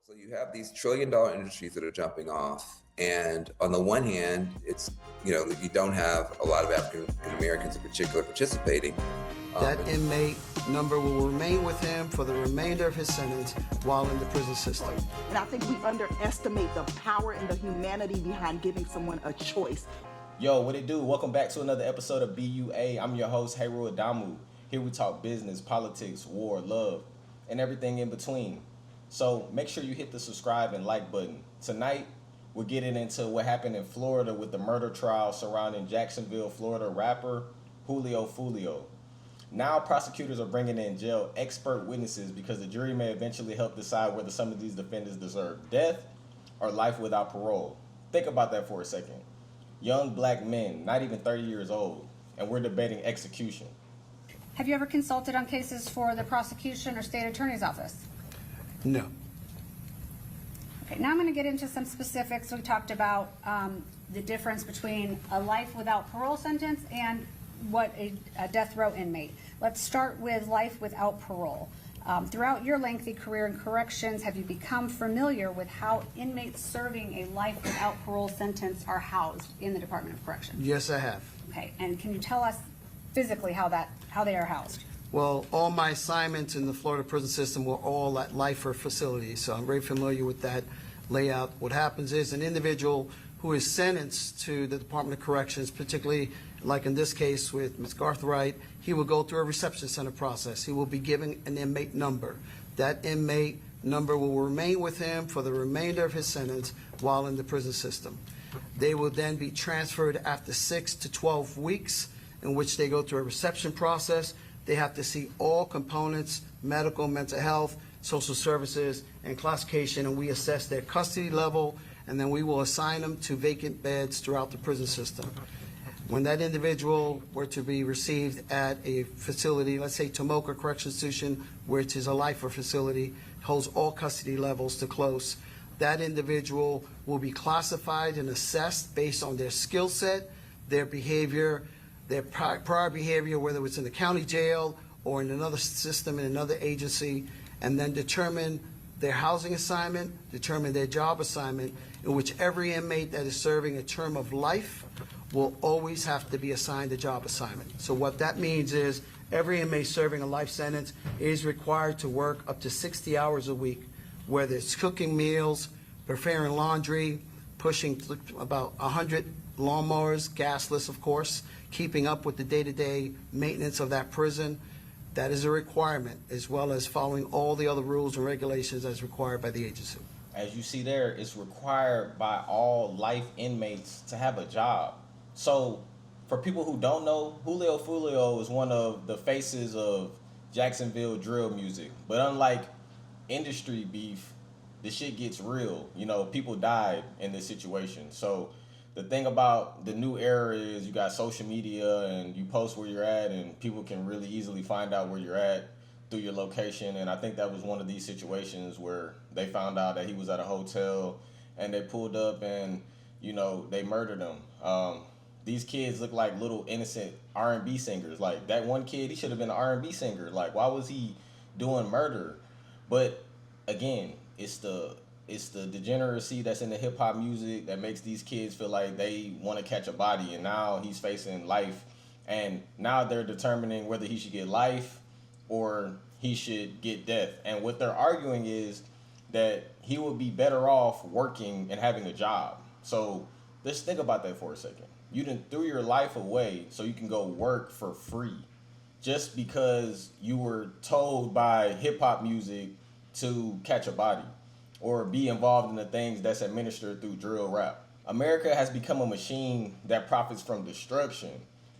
So you have these trillion-dollar industries that are jumping off, and on the one hand, it's you don't have a lot of African Americans in particular participating. That inmate number will remain with him for the remainder of his sentence while in the prison system. And I think we underestimate the power and the humanity behind giving someone a choice. Yo, what it do? Welcome back to another episode of BUA. I'm your host, Heru Adamu. Here we talk business, politics, war, love, and everything in between. So make sure you hit the subscribe and like button. Tonight, we're getting into what happened in Florida with the murder trial surrounding Jacksonville, Florida rapper Julio Foolio. Now prosecutors are bringing in jail expert witnesses because the jury may eventually help decide whether some of these defendants deserve death or life without parole. Think about that for a second. Young black men, not even 30 years old, and we're debating execution. Have you ever consulted on cases for the prosecution or state attorney's office? No. Okay, now I'm going to get into some specifics. We talked about the difference between a life without parole sentence and what a death row inmate. Let's start with life without parole. Throughout your lengthy career in corrections, have you become familiar with how inmates serving a life without parole sentence are housed in the Department of Corrections? Yes, I have. Okay, and can you tell us physically how they are housed? Well, all my assignments in the Florida prison system were all at lifer facilities, so I'm very familiar with that layout. What happens is an individual who is sentenced to the Department of Corrections, particularly like in this case with Ms. Garthright, he will go through a reception center process. He will be given an inmate number. That inmate number will remain with him for the remainder of his sentence while in the prison system. They will then be transferred after 6 to 12 weeks, in which they go through a reception process. They have to see all components, medical, mental health, social services, and classification, and we assess their custody level, and then we will assign them to vacant beds throughout the prison system. When that individual were to be received at a facility, let's say Tomoka Correctional Institution, which is a lifer facility, holds all custody levels to close, that individual will be classified and assessed based on their skill set, their behavior, their prior behavior, whether it's in the county jail or in another system, in another agency, and then determine their housing assignment, determine their job assignment, in which every inmate that is serving a term of life will always have to be assigned a job assignment. So what that means is every inmate serving a life sentence is required to work up to 60 hours a week, whether it's cooking meals, preparing laundry, pushing about 100 lawnmowers, gasless of course, keeping up with the day-to-day maintenance of that prison. That is a requirement, as well as following all the other rules and regulations as required by the agency. As you see there, it's required by all life inmates to have a job. So for people who don't know, Julio Foolio is one of the faces of Jacksonville drill music. But unlike industry beef, the shit gets real. People died in this situation. So the thing about the new era is you got social media and you post where you're at and people can really easily find out where you're at through your location. And I think that was one of these situations where they found out that he was at a hotel and they pulled up and, they murdered him. These kids look like little innocent R&B singers. Like that one kid, he should have been an R&B singer. Like, why was he doing murder? But again, it's the degeneracy that's in the hip hop music that makes these kids feel like they want to catch a body, and now he's facing life, and now they're determining whether he should get life or he should get death. And what they're arguing is that he would be better off working and having a job. So let's think about that for a second. You done threw your life away so you can go work for free just because you were told by hip hop music to catch a body or be involved in the things that's administered through drill rap. America has become a machine that profits from destruction.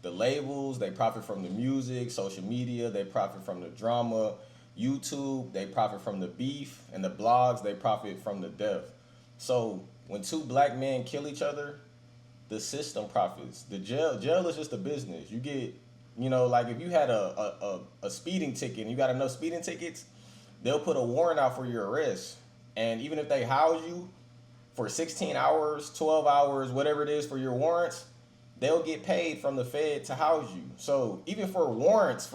The labels, they profit from the music, social media, they profit from the drama, YouTube, they profit from the beef, and the blogs, they profit from the death. So when two black men kill each other, the system profits. The jail is just a business. You get, like if you had a speeding ticket and you got enough speeding tickets, they'll put a warrant out for your arrest. And even if they house you for 16 hours, 12 hours, whatever it is for your warrants, they'll get paid from the Fed to house you. So even for warrants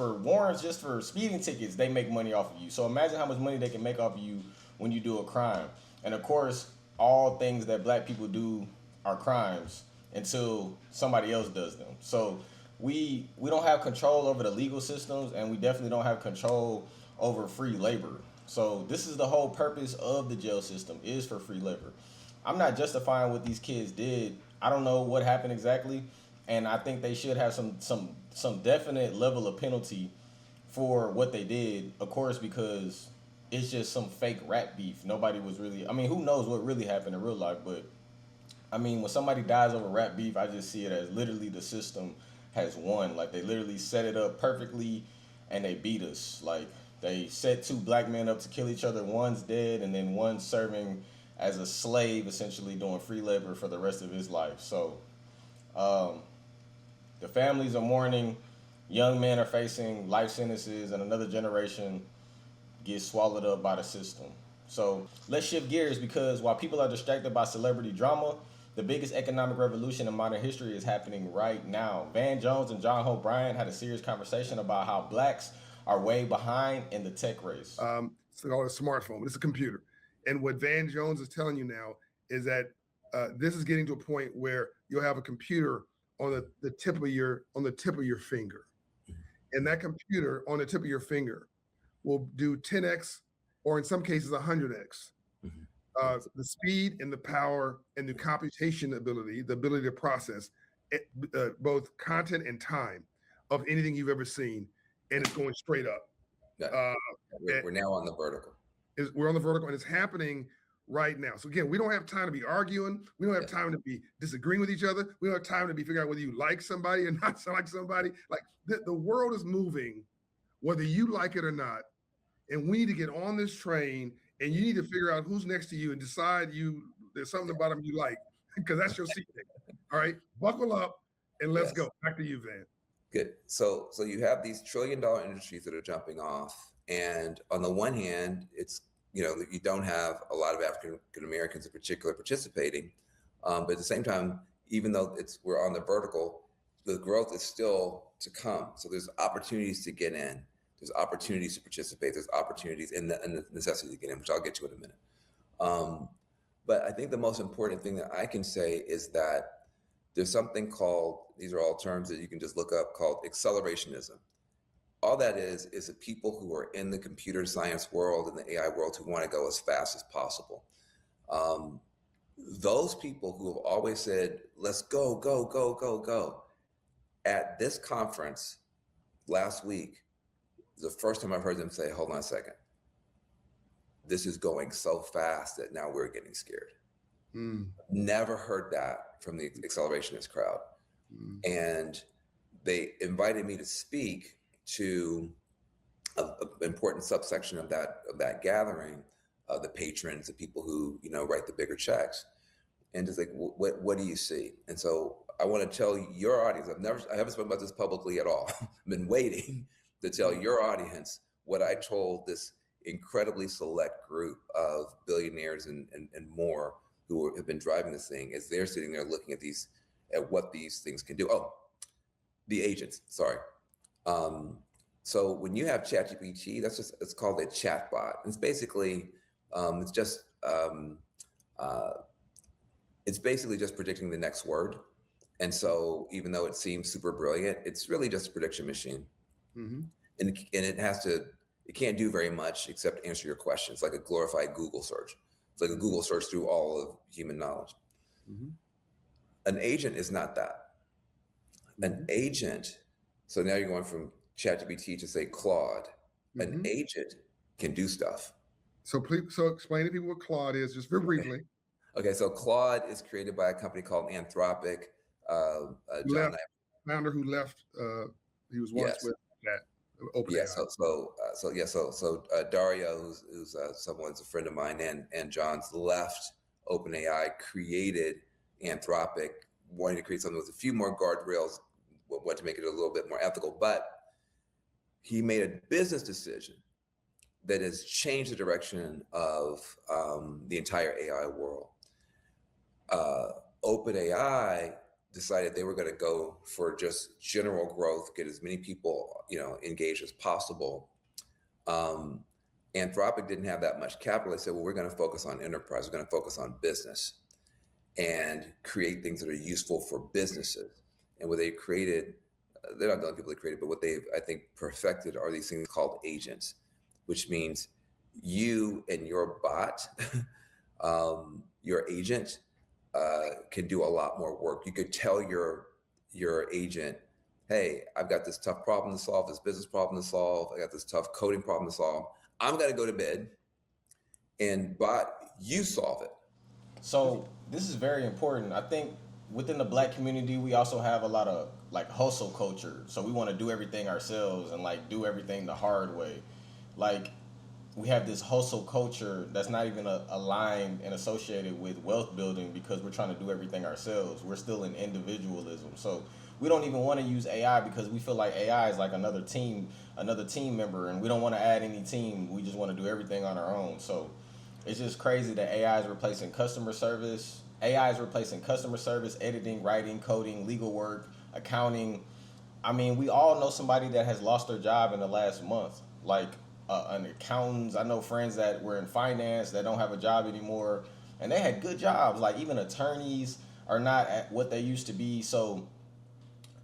just for speeding tickets, they make money off of you. So imagine how much money they can make off of you when you do a crime. And of course, all things that black people do are crimes until somebody else does them. So we don't have control over the legal systems, and we definitely don't have control over free labor. So this is the whole purpose of the jail system, is for free labor. I'm not justifying what these kids did. I don't know what happened exactly, and I think they should have some definite level of penalty for what they did, of course, because it's just some fake rap beef. Nobody was really, I mean, who knows what really happened in real life, but I mean, when somebody dies over rap beef, I just see it as literally the system has won. Like, they literally set it up perfectly and they beat us. Like, they set two black men up to kill each other. One's dead, and then one's serving as a slave, essentially doing free labor for the rest of his life. So the families are mourning. Young men are facing life sentences, and another generation gets swallowed up by the system. So let's shift gears, because while people are distracted by celebrity drama, the biggest economic revolution in modern history is happening right now. Van Jones and John Hope Bryant had a serious conversation about how blacks are way behind in the tech race. It's called a smartphone. It's a computer. And what Van Jones is telling you now is that this is getting to a point where you'll have a computer on the tip of your finger, and that computer on the tip of your finger will do 10x, or in some cases 100x. The speed and the power and the computation ability, the ability to process both content and time of anything you've ever seen, and it's going straight up. We're now on the vertical. We're on the vertical, and it's happening right now. So again, we don't have time to be arguing. We don't have time to be disagreeing with each other. We don't have time to be figuring out whether you like somebody or not like somebody. Like the world is moving, whether you like it or not. And we need to get on this train, and you need to figure out who's next to you and decide there's something about them you like, because that's your secret. All right, buckle up and let's go. Back to you, Van. Good. So you have these $1 trillion industries that are jumping off, and on the one hand, it's, you don't have a lot of African Americans in particular participating, but at the same time, even though we're on the vertical, the growth is still to come. So there's opportunities to get in. There's opportunities to participate. There's opportunities and the necessity to get in, which I'll get to in a minute. But I think the most important thing that I can say is that there's something called, these are all terms that you can just look up, called accelerationism. All that is the people who are in the computer science world and the AI world who want to go as fast as possible. Those people who have always said, let's go, go, go, go, go. At this conference last week, the first time I've heard them say, hold on a second. This is going so fast that now we're getting scared. Never heard that from the accelerationist crowd. And they invited me to speak to an important subsection of that gathering, the patrons, the people who, write the bigger checks. And just like, what do you see? And so I want to tell your audience, I haven't spoken about this publicly at all. I've been waiting to tell your audience what I told this incredibly select group of billionaires and more who have been driving this thing, as they're sitting there looking at what these things can do. Oh, the agents, sorry. So when you have ChatGPT, it's called a chatbot. It's basically, it's basically just predicting the next word. And so even though it seems super brilliant, it's really just a prediction machine. And it can't do very much except answer your questions, like a glorified Google search. It's like a Google search through all of human knowledge. An agent is not that. An agent, so now you're going from ChatGPT to say Claude. An agent can do stuff. So explain to people what Claude is, just very briefly. Okay, so Claude is created by a company called Anthropic. Founder who left, he was once with that OpenAI. So Dario, who's someone's a friend of mine, and John's left OpenAI, created Anthropic, wanting to create something with a few more guardrails, wanted to make it a little bit more ethical, but he made a business decision that has changed the direction of the entire AI world. OpenAI decided they were going to go for just general growth, get as many people, engaged as possible. Anthropic didn't have that much capital. They said, well, we're going to focus on enterprise. We're going to focus on business and create things that are useful for businesses. And what they created, they're not the only people that created, but what they've, I think, perfected are these things called agents, which means you and your bot, your agent, can do a lot more work. You could tell your agent, hey, I've got this tough problem to solve, this business problem to solve. I got this tough coding problem to solve. I'm going to go to bed, and bot, you solve it. So this is very important. I think within the Black community, we also have a lot of like hustle culture. So we want to do everything ourselves and like do everything the hard way. Like we have this hustle culture that's not even aligned and associated with wealth building because we're trying to do everything ourselves. We're still in individualism. So we don't even want to use AI because we feel like AI is like another team member, and we don't want to add any team. We just want to do everything on our own. So it's just crazy that AI is replacing customer service. AI is replacing customer service, editing, writing, coding, legal work, accounting. I mean, we all know somebody that has lost their job in the last month. Like an accountant. I know friends that were in finance that don't have a job anymore, and they had good jobs. Like even attorneys are not at what they used to be. So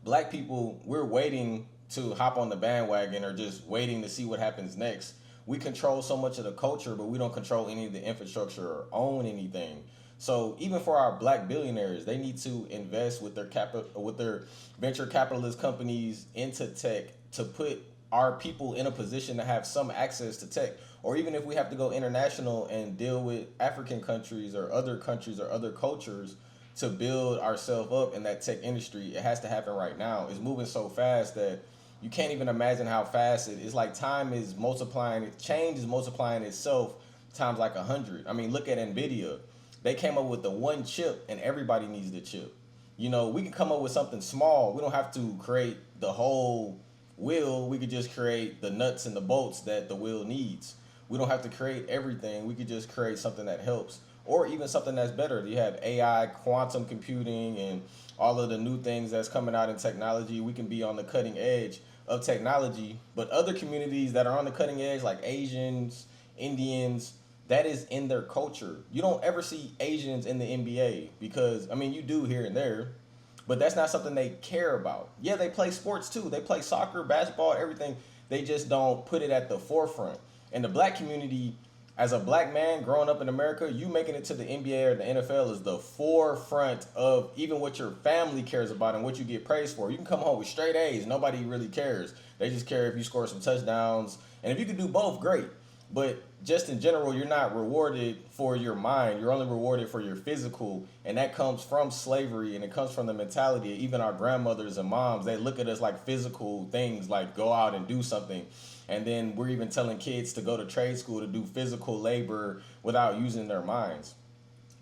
Black people, we're waiting to hop on the bandwagon or just waiting to see what happens next. We control so much of the culture, but we don't control any of the infrastructure or own anything. So even for our Black billionaires, they need to invest with their venture capitalist companies into tech to put our people in a position to have some access to tech. Or even if we have to go international and deal with African countries or other cultures to build ourselves up in that tech industry, it has to happen right now. It's moving so fast that you can't even imagine how fast it is. Like time is multiplying, change is multiplying itself times like 100. I mean, look at NVIDIA. They came up with the one chip and everybody needs the chip. You know, we can come up with something small. We don't have to create the whole wheel. We could just create the nuts and the bolts that the wheel needs. We don't have to create everything. We could just create something that helps, or even something that's better. You have AI, quantum computing, and all of the new things that's coming out in technology. We can be on the cutting edge of technology, but other communities that are on the cutting edge, like Asians, Indians, that is in their culture. You don't ever see Asians in the NBA because, I mean, you do here and there, but that's not something they care about. Yeah, they play sports too. They play soccer, basketball, everything. They just don't put it at the forefront. And the Black community, as a Black man growing up in America, you making it to the NBA or the NFL is the forefront of even what your family cares about and what you get praised for. You can come home with straight A's. Nobody really cares. They just care if you score some touchdowns. And if you can do both, great. But just in general, you're not rewarded for your mind. You're only rewarded for your physical. And that comes from slavery, and it comes from the mentality of even our grandmothers and moms. They look at us like physical things, like go out and do something. And then we're even telling kids to go to trade school to do physical labor without using their minds.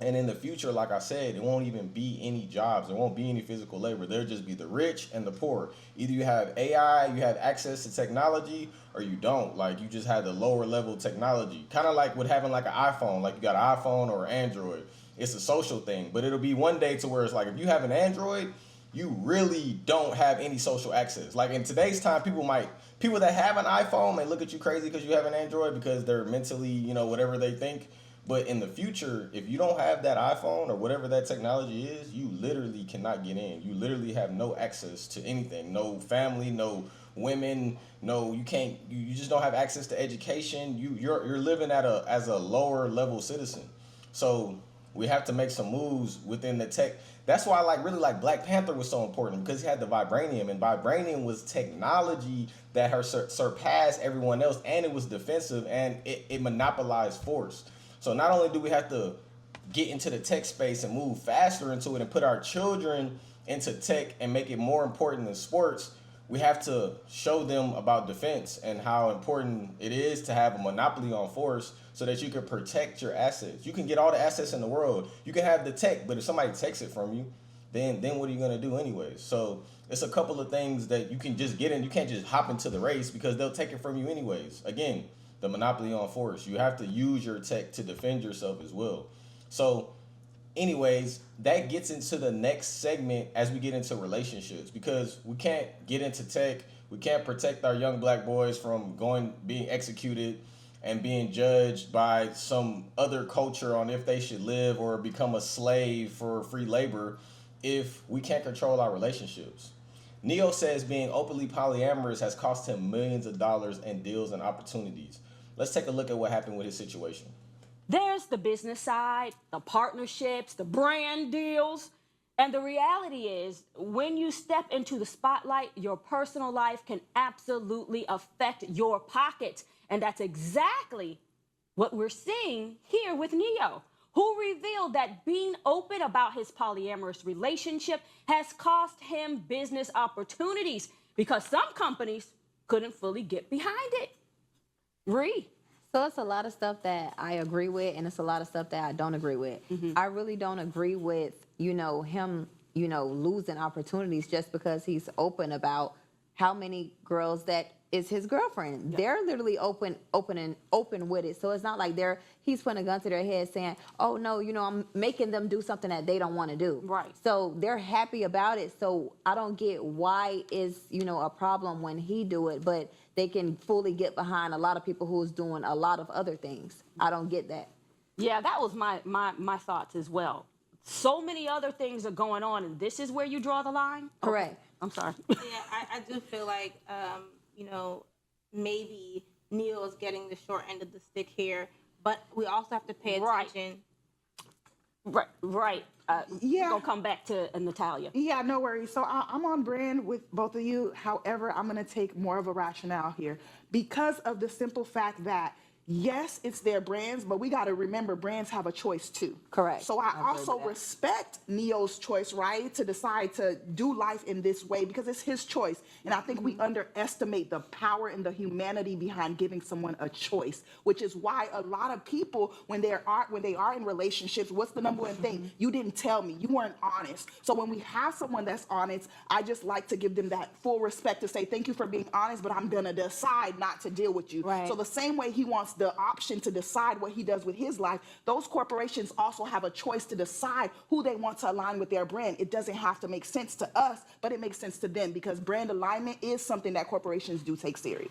And in the future, like I said, it won't even be any jobs. There won't be any physical labor. There'll just be the rich and the poor. Either you have AI, you have access to technology, or you don't. Like you just have the lower level technology. Kind of like with having like an iPhone. Like you got an iPhone or Android. It's a social thing. But it'll be one day to where it's like if you have an Android, you really don't have any social access. Like in today's time, people that have an iPhone may look at you crazy because you have an Android because they're mentally, whatever they think. But in the future, if you don't have that iPhone or whatever that technology is, you literally cannot get in. You literally have no access to anything. No family, no women, no, you can't, you just don't have access to education. You're living as a lower level citizen. So we have to make some moves within the tech. That's why really Black Panther was so important, because he had the vibranium, and vibranium was technology that surpassed everyone else, and it was defensive, and it monopolized force. So not only do we have to get into the tech space and move faster into it and put our children into tech and make it more important than sports, we have to show them about defense and how important it is to have a monopoly on force so that you can protect your assets. You can get all the assets in the world. You can have the tech, but if somebody takes it from you, then what are you going to do anyways? So it's a couple of things that you can just get in. You can't just hop into the race because they'll take it from you anyways. Again, the monopoly on force. You have to use your tech to defend yourself as well. So anyways, that gets into the next segment as we get into relationships, because we can't get into tech. We can't protect our young Black boys from being executed and being judged by some other culture on if they should live or become a slave for free labor if we can't control our relationships. Neyo says being openly polyamorous has cost him millions of dollars in deals and opportunities. Let's take a look at what happened with his situation. There's the business side, the partnerships, the brand deals. And the reality is, when you step into the spotlight, your personal life can absolutely affect your pockets. And that's exactly what we're seeing here with Neyo, who revealed that being open about his polyamorous relationship has cost him business opportunities because some companies couldn't fully get behind it. Ree. So it's a lot of stuff that I agree with, and it's a lot of stuff that I don't agree with. I really don't agree with, him, losing opportunities just because he's open about how many girls that is his girlfriend. Yeah. They're literally open with it. So it's not like he's putting a gun to their head saying, oh no, I'm making them do something that they don't want to do. Right. So they're happy about it. So I don't get why is, a problem when he do it, but they can fully get behind a lot of people who's doing a lot of other things. I don't get that. Yeah, that was my thoughts as well. So many other things are going on, and this is where you draw the line? Correct. Okay. I'm sorry. Yeah, I do feel like, maybe Neyo is getting the short end of the stick here, but we also have to pay attention. Right. We're going to come back to Natalia. Yeah, no worries. So I'm on brand with both of you. However, I'm going to take more of a rationale here because of the simple fact that, yes, it's their brands, but we got to remember brands have a choice too. Correct. So I also respect Neyo's choice, right, to decide to do life in this way because it's his choice. And I think we underestimate the power and the humanity behind giving someone a choice, which is why a lot of people, when they are in relationships, what's the number one thing? You didn't tell me. You weren't honest. So when we have someone that's honest, I just like to give them that full respect to say, thank you for being honest, but I'm going to decide not to deal with you. Right. So the same way he wants the option to decide what he does with his life, those corporations also have a choice to decide who they want to align with their brand. It doesn't have to make sense to us, but it makes sense to them because brand alignment is something that corporations do take serious.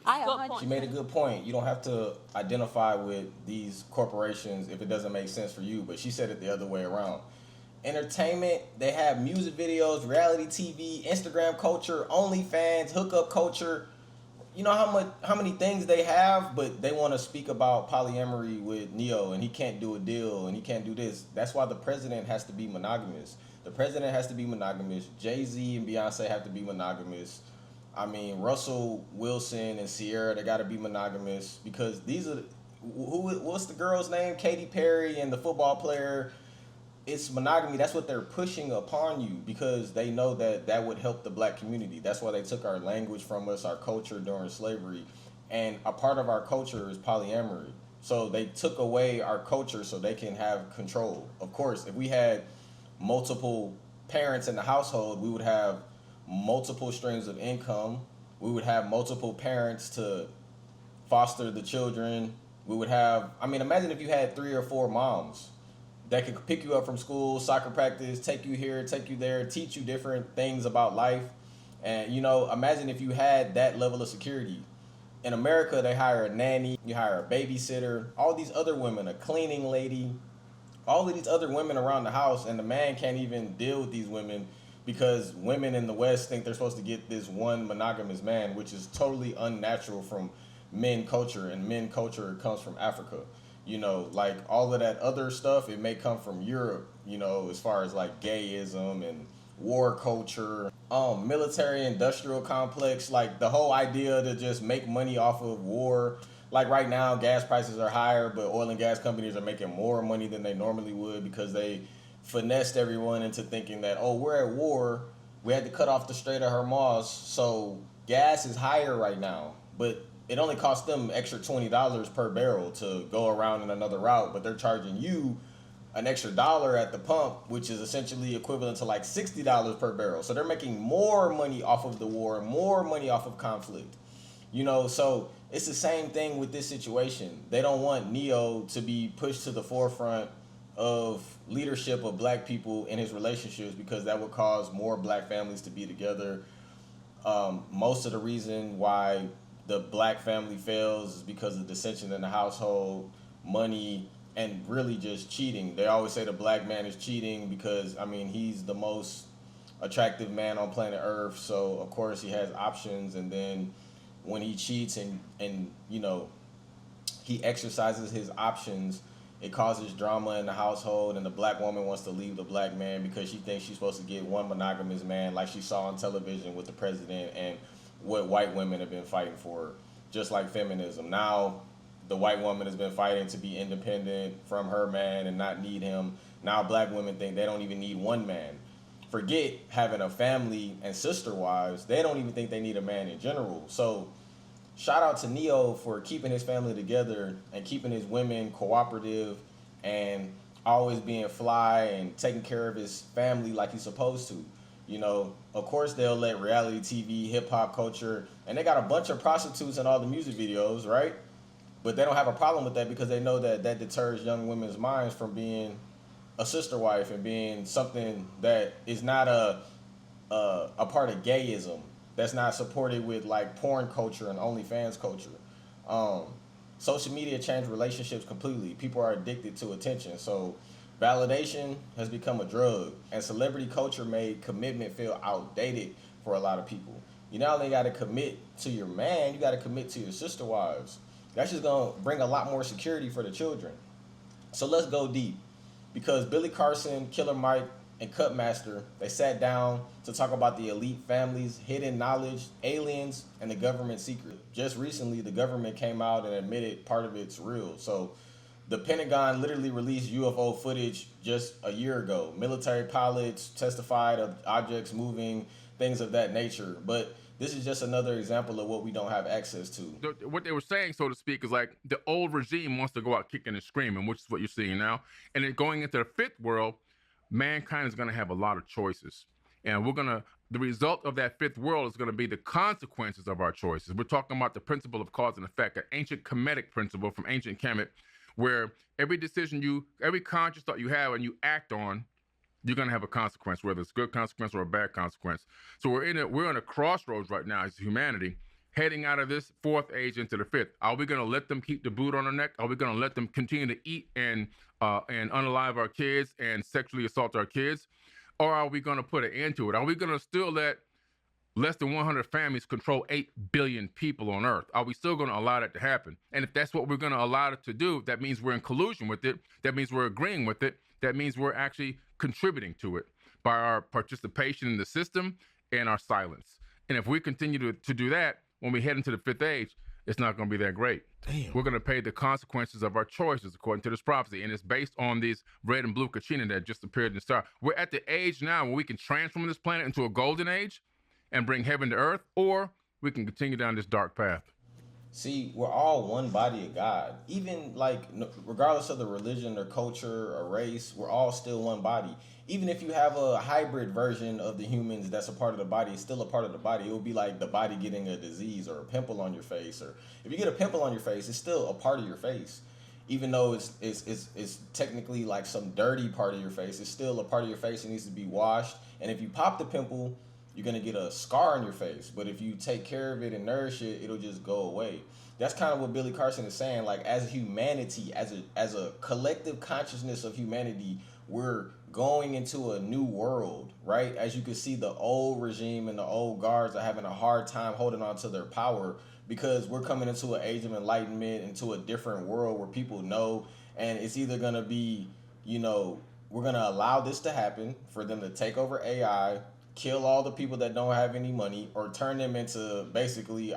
She made a good point. You don't have to identify with these corporations if it doesn't make sense for you, but she said it the other way around. Entertainment, they have music videos, reality TV, Instagram culture, OnlyFans, hookup culture. You know how many things they have, but they want to speak about polyamory with Neyo, and he can't do a deal, and he can't do this. That's why the president has to be monogamous. The president has to be monogamous. Jay-Z and Beyonce have to be monogamous. I mean, Russell Wilson and Sierra, they got to be monogamous because these are what's the girl's name? Katy Perry and the football player. It's monogamy. That's what they're pushing upon you because they know that would help the black community. That's why they took our language from us, our culture during slavery. And a part of our culture is polyamory. So they took away our culture so they can have control. Of course, if we had multiple parents in the household, we would have multiple streams of income. We would have multiple parents to foster the children. We would have, imagine if you had 3 or 4 moms that could pick you up from school, soccer practice, take you here, take you there, teach you different things about life. And, imagine if you had that level of security. In America, they hire a nanny, you hire a babysitter, all these other women, a cleaning lady, all of these other women around the house, and the man can't even deal with these women because women in the West think they're supposed to get this one monogamous man, which is totally unnatural from men culture, and men culture comes from Africa. Like all of that other stuff, it may come from Europe, as far as like gayism and war culture, military industrial complex, like the whole idea to just make money off of war. Like right now, gas prices are higher, but oil and gas companies are making more money than they normally would because they finessed everyone into thinking that, oh, we're at war, we had to cut off the Strait of Hormuz, so gas is higher right now. But it only costs them extra $20 per barrel to go around in another route, but they're charging you an extra $1 at the pump, which is essentially equivalent to like $60 per barrel. So they're making more money off of the war, more money off of conflict. So it's the same thing with this situation. They don't want Neyo to be pushed to the forefront of leadership of black people in his relationships because that would cause more black families to be together. Most of the reason why the black family fails is because of dissension in the household, money, and really just cheating. They always say the black man is cheating because, I mean, he's the most attractive man on planet Earth, so of course he has options. And then when he cheats and you know, he exercises his options, it causes drama in the household, and the black woman wants to leave the black man because she thinks she's supposed to get one monogamous man like she saw on television with the president and what white women have been fighting for, just like feminism. Now the white woman has been fighting to be independent from her man and not need him. Now black women think they don't even need one man. Forget having a family and sister wives, they don't even think they need a man in general. So shout out to Neyo for keeping his family together and keeping his women cooperative and always being fly and taking care of his family like he's supposed to. You know, of course they'll let reality TV, hip hop culture, and they got a bunch of prostitutes in all the music videos, right? But they don't have a problem with that because they know that that deters young women's minds from being a sister wife and being something that is not a part of gayism, that's not supported with like porn culture and OnlyFans culture. Social media changed relationships completely. People are addicted to attention. So validation has become a drug, and celebrity culture made commitment feel outdated for a lot of people. You not only got to commit to your man, you got to commit to your sister wives. That's just going to bring a lot more security for the children. So let's go deep. Because Billy Carson, Killer Mike, and Cutmaster, they sat down to talk about the elite families, hidden knowledge, aliens, and the government secret. Just recently, the government came out and admitted part of it's real. So the Pentagon literally released UFO footage just a year ago. Military pilots testified of objects moving, things of that nature. But this is just another example of what we don't have access to. What they were saying, so to speak, is like the old regime wants to go out kicking and screaming, which is what you're seeing now. And then going into the fifth world, mankind is going to have a lot of choices. And the result of that fifth world is going to be the consequences of our choices. We're talking about the principle of cause and effect, an ancient Kemetic principle from ancient Kemet, where every decision every conscious thought you have and you act on, you're going to have a consequence, whether it's a good consequence or a bad consequence. So we're in a crossroads right now as humanity, heading out of this fourth age into the fifth. Are we going to let them keep the boot on their neck? Are we going to let them continue to eat and unalive our kids and sexually assault our kids? Or are we going to put an end to it? Are we going to still let less than 100 families control 8 billion people on Earth? Are we still going to allow that to happen? And if that's what we're going to allow it to do, that means we're in collusion with it. That means we're agreeing with it. That means we're actually contributing to it by our participation in the system and our silence. And if we continue to do that, when we head into the fifth age, it's not going to be that great. Damn. We're going to pay the consequences of our choices, according to this prophecy. And it's based on these red and blue Kachina that just appeared in the star. We're at the age now where we can transform this planet into a golden age and bring heaven to earth, or we can continue down this dark path. See, we're all one body of God. Even like, regardless of the religion or culture or race, we're all still one body. Even if you have a hybrid version of the humans that's a part of the body, it's still a part of the body. It would be like the body getting a disease or a pimple on your face. Or if you get a pimple on your face, it's still a part of your face. Even though it's technically like some dirty part of your face, it's still a part of your face. It needs to be washed. And if you pop the pimple, you're going to get a scar on your face. But if you take care of it and nourish it, it'll just go away. That's kind of what Billy Carson is saying. Like, as humanity, as a collective consciousness of humanity, we're going into a new world, right? As you can see, the old regime and the old guards are having a hard time holding on to their power because we're coming into an age of enlightenment, into a different world where people know, and it's either going to be, you know, we're going to allow this to happen for them to take over AI, kill all the people that don't have any money, or turn them into basically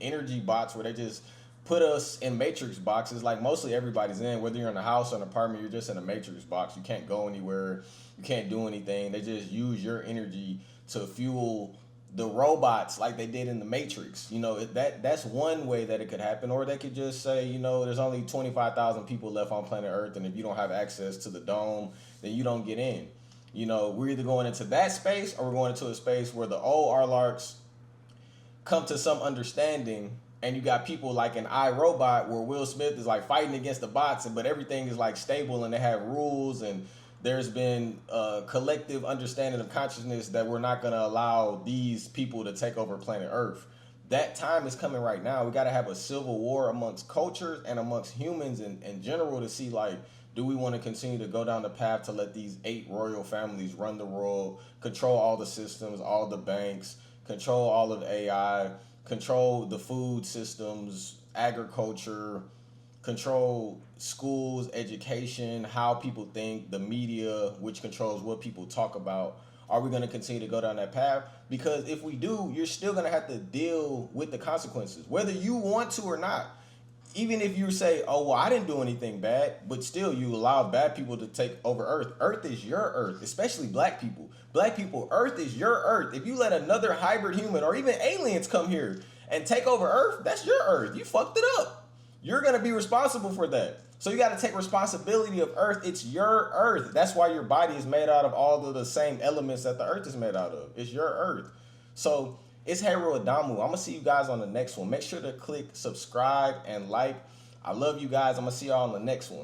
energy bots where they just put us in matrix boxes like mostly everybody's in. Whether you're in a house or an apartment, you're just in a matrix box. You can't go anywhere. You can't do anything. They just use your energy to fuel the robots like they did in the Matrix. You know, that's one way that it could happen. Or they could just say, you know, there's only 25,000 people left on planet Earth, and if you don't have access to the dome, then you don't get in. You know, we're either going into that space or we're going into a space where the old Arlarks come to some understanding, and you got people like an iRobot where Will Smith is like fighting against the bots, but everything is like stable and they have rules, and there's been a collective understanding of consciousness that we're not going to allow these people to take over planet Earth. that time is coming right now. We got to have a civil war amongst cultures and amongst humans in general to see, like, do we want to continue to go down the path to let these 8 royal families run the world, control all the systems, all the banks, control all of AI, control the food systems, agriculture, control schools, education, how people think, the media, which controls what people talk about? Are we going to continue to go down that path? Because if we do, you're still going to have to deal with the consequences, whether you want to or not. Even if you say, oh, well, I didn't do anything bad, but still you allow bad people to take over Earth. Earth is your Earth, especially black people. Black people, Earth is your Earth. If you let another hybrid human or even aliens come here and take over Earth, that's your Earth. You fucked it up. You're going to be responsible for that. So you got to take responsibility of Earth. It's your Earth. That's why your body is made out of all of the same elements that the Earth is made out of. It's your Earth. So it's Heru Adamu. I'm going to see you guys on the next one. Make sure to click subscribe and like. I love you guys. I'm going to see y'all on the next one.